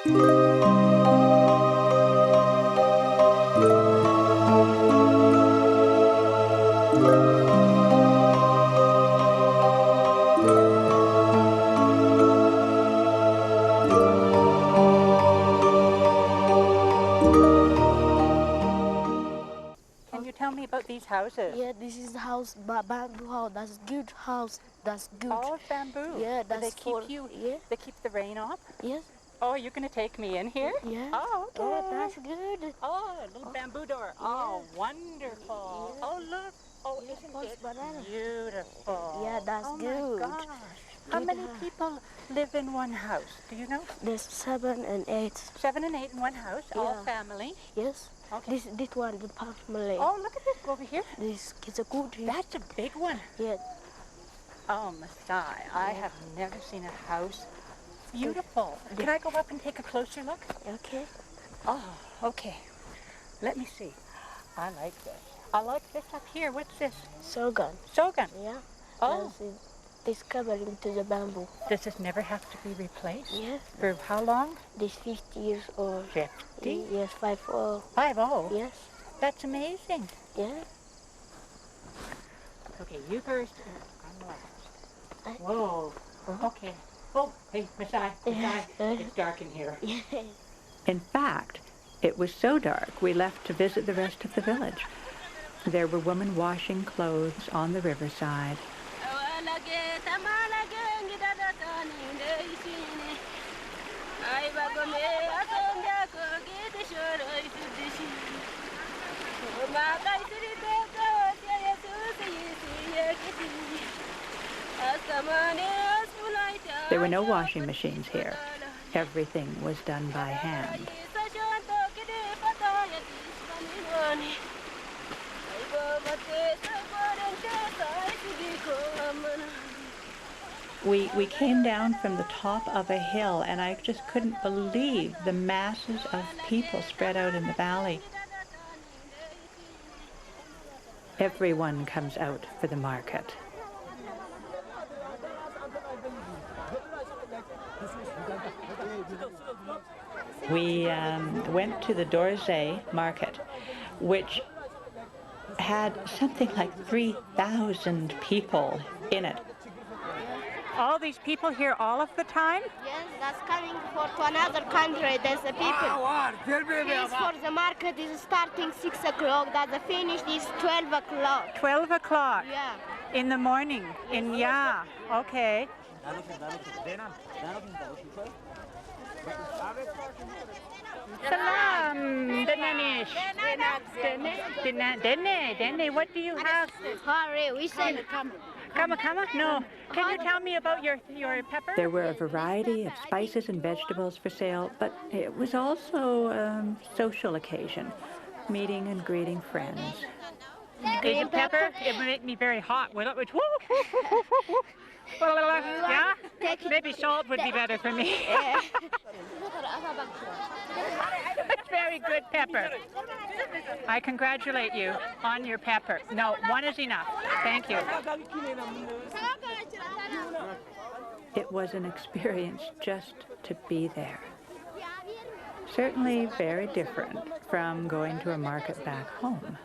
Can you tell me about these houses? Yeah, this is the house, bamboo house. That's good house. That's good. All of bamboo. Yeah, Do that's they keep for you. Yeah. They keep the rain off. Yes. Oh, you're gonna take me in here? Yeah. Oh, okay. Oh, that's good. Oh, a little bamboo door. Yeah. Oh, wonderful. Yeah. Oh, look. Oh, Yeah, isn't post it banana. beautiful? Yeah, that's oh good. My gosh. How Good many house. people live in one house? Do you know? There's 7 and 8. 7 and 8 in one house. All Yeah. family. Yes. Okay. This one, the family. Oh, look at this. Go over here. This is a good. That's a big one. Yeah. Oh, Masai, I have never seen a house beautiful. Can I go up and take a closer look? Okay. Oh, okay. Let me see. I like this. I like this up here. What's this? Shogun. Shogun. Yeah. Oh. This covering to the bamboo. Does this never have to be replaced? Yes. For how long? This 50 years old. 50? Yes, 50. 50? Yes. That's amazing. Yeah. Okay, you first. I'm last. Whoa. Okay. Oh, hey, Masai. It's dark in here. In fact, it was so dark we left to visit the rest of the village. There were women washing clothes on the riverside. There were no washing machines here. Everything was done by hand. We came down from the top of a hill, and I just couldn't believe the masses of people spread out in the valley. Everyone comes out for the market. We went to the Dorze market, which had something like 3,000 people in it. All these people here all of the time? Yes, that's coming to another country. There's the people. This for the market is starting 6 o'clock. That the finish is 12 o'clock. 12 o'clock? Yeah. In the morning? Okay. Salam, Denanish. Dene, what do you have? Hurry, we said come. Come. No. Can you tell me about your pepper? There were a variety of spices and vegetables for sale, but it was also a social occasion, meeting and greeting friends. Green pepper? It would make me very hot. Yeah? Maybe salt would be better for me. That's very good pepper. I congratulate you on your pepper. No, one is enough. Thank you. It was an experience just to be there. Certainly very different from going to a market back home.